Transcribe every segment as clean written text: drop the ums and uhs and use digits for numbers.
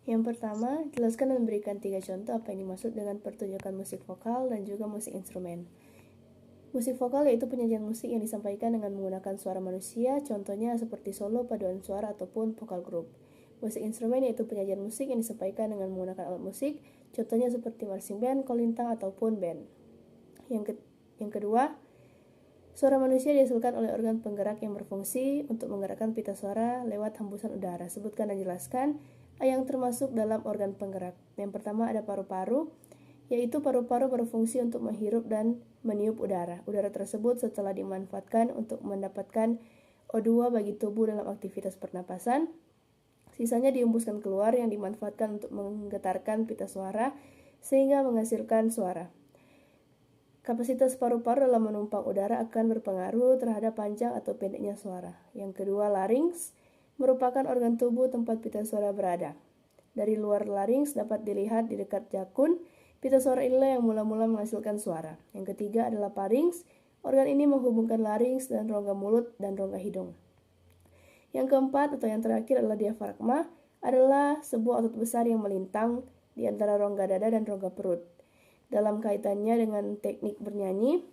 Yang pertama, jelaskan dan berikan 3 contoh apa yang dimaksud dengan pertunjukan musik vokal dan juga musik instrumen. Musik vokal yaitu penyajian musik yang disampaikan dengan menggunakan suara manusia, contohnya seperti solo, paduan suara, ataupun vokal group. Musik instrumen yaitu penyajian musik yang disampaikan dengan menggunakan alat musik, contohnya seperti marching band, kolintang, ataupun band. Yang kedua, suara manusia dihasilkan oleh organ penggerak yang berfungsi untuk menggerakkan pita suara lewat hembusan udara. Sebutkan dan jelaskan yang termasuk dalam organ penggerak. Yang pertama ada paru-paru, yaitu paru-paru berfungsi untuk menghirup dan meniup udara. Udara tersebut setelah dimanfaatkan untuk mendapatkan O2 bagi tubuh dalam aktivitas pernapasan, sisanya dihembuskan keluar yang dimanfaatkan untuk menggetarkan pita suara sehingga menghasilkan suara. Kapasitas paru-paru dalam menumpang udara akan berpengaruh terhadap panjang atau pendeknya suara. Yang kedua, larynx merupakan organ tubuh tempat pita suara berada. Dari luar larynx dapat dilihat di dekat jakun, pita suara inilah yang mula-mula menghasilkan suara. Yang ketiga adalah pharynx. Organ ini menghubungkan larynx dan rongga mulut dan rongga hidung. Yang keempat atau yang terakhir adalah diafragma, adalah sebuah otot besar yang melintang di antara rongga dada dan rongga perut. Dalam kaitannya dengan teknik bernyanyi,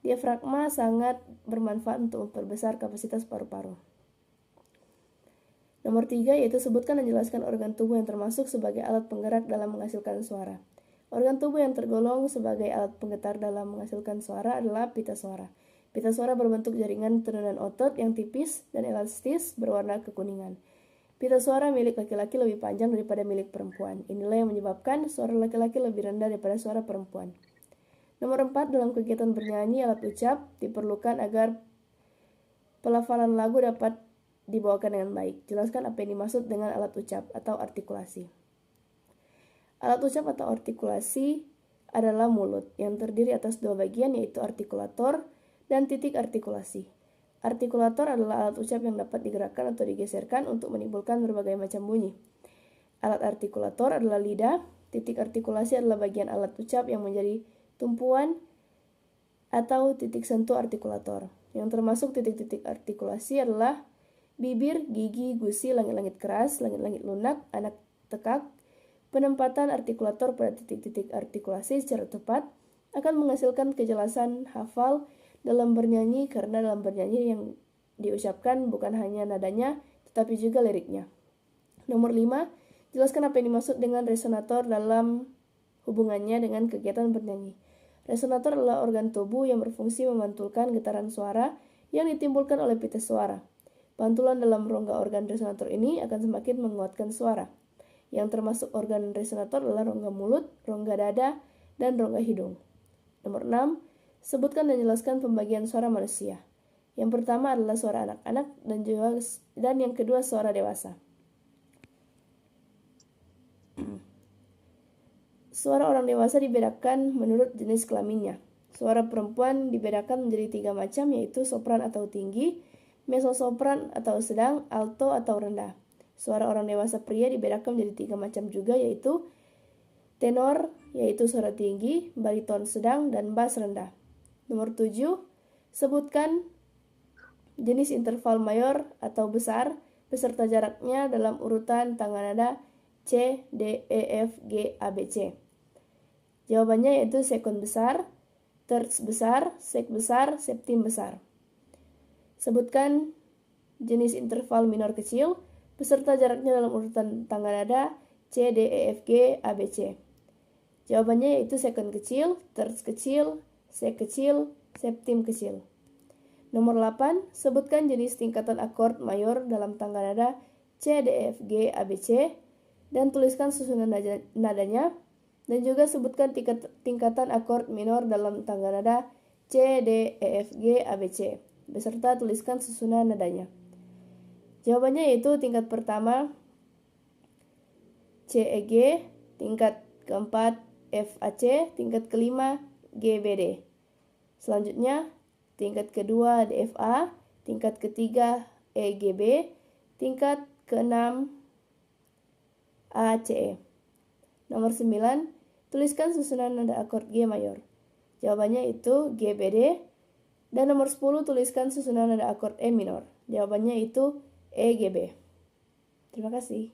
diafragma sangat bermanfaat untuk memperbesar kapasitas paru-paru. Nomor 3 yaitu sebutkan dan jelaskan organ tubuh yang termasuk sebagai alat penggerak dalam menghasilkan suara. Organ tubuh yang tergolong sebagai alat penggetar dalam menghasilkan suara adalah pita suara. Pita suara berbentuk jaringan tenunan otot yang tipis dan elastis berwarna kekuningan. Pita suara milik laki-laki lebih panjang daripada milik perempuan. Inilah yang menyebabkan suara laki-laki lebih rendah daripada suara perempuan. Nomor 4, dalam kegiatan bernyanyi, alat ucap diperlukan agar pelafalan lagu dapat dibawakan dengan baik. Jelaskan apa yang dimaksud dengan alat ucap atau artikulasi. Alat ucap atau artikulasi adalah mulut yang terdiri atas 2 bagian, yaitu artikulator dan titik artikulasi. Artikulator adalah alat ucap yang dapat digerakkan atau digeserkan untuk menimbulkan berbagai macam bunyi. Alat artikulator adalah lidah. Titik artikulasi adalah bagian alat ucap yang menjadi tumpuan atau titik sentuh artikulator. Yang termasuk titik-titik artikulasi adalah bibir, gigi, gusi, langit-langit keras, langit-langit lunak, anak tekak. Penempatan artikulator pada titik-titik artikulasi secara tepat akan menghasilkan kejelasan hafal dalam bernyanyi, karena dalam bernyanyi yang diucapkan bukan hanya nadanya tetapi juga liriknya. Nomor 5, jelaskan apa yang dimaksud dengan resonator dalam hubungannya dengan kegiatan bernyanyi. Resonator adalah organ tubuh yang berfungsi memantulkan getaran suara yang ditimbulkan oleh pita suara. Pantulan dalam rongga organ resonator ini akan semakin menguatkan suara. Yang termasuk organ resonator adalah rongga mulut, rongga dada, dan rongga hidung. Nomor 6, sebutkan dan jelaskan pembagian suara manusia. Yang pertama adalah suara anak-anak dan yang kedua suara dewasa. Suara orang dewasa dibedakan menurut jenis kelaminnya. Suara perempuan dibedakan menjadi 3 macam, yaitu sopran atau tinggi, mezzo-sopran atau sedang, alto atau rendah. Suara orang dewasa pria dibedakan menjadi 3 macam juga, yaitu tenor, yaitu suara tinggi, bariton sedang, dan bass rendah. Nomor 7, sebutkan jenis interval mayor atau besar beserta jaraknya dalam urutan tangga nada C, D, E, F, G, A, B, C. Jawabannya yaitu sekund besar, terts besar, sek besar, septim besar. Sebutkan jenis interval minor kecil beserta jaraknya dalam urutan tangga nada C, D, E, F, G, A, B, C. Jawabannya yaitu sekund kecil, terts kecil, sek kecil, septim kecil. Nomor 8, sebutkan jenis tingkatan akord mayor dalam tangga nada C, D, E, F, G, A, B, C dan tuliskan susunan nadanya, dan juga sebutkan tingkatan akord minor dalam tangga nada C, D, E, F, G, A, B, C beserta tuliskan susunan nadanya. Jawabannya yaitu tingkat pertama C, E, G, tingkat keempat F, A, C, tingkat kelima G, B, D. Selanjutnya tingkat kedua D, F, A, tingkat ketiga E, G, B, tingkat keenam A, C, E. Nomor 9, tuliskan susunan nada akord G mayor. Jawabannya itu G, B, D. Dan nomor 10, tuliskan susunan nada akord E minor. Jawabannya itu E, G, B. Terima kasih.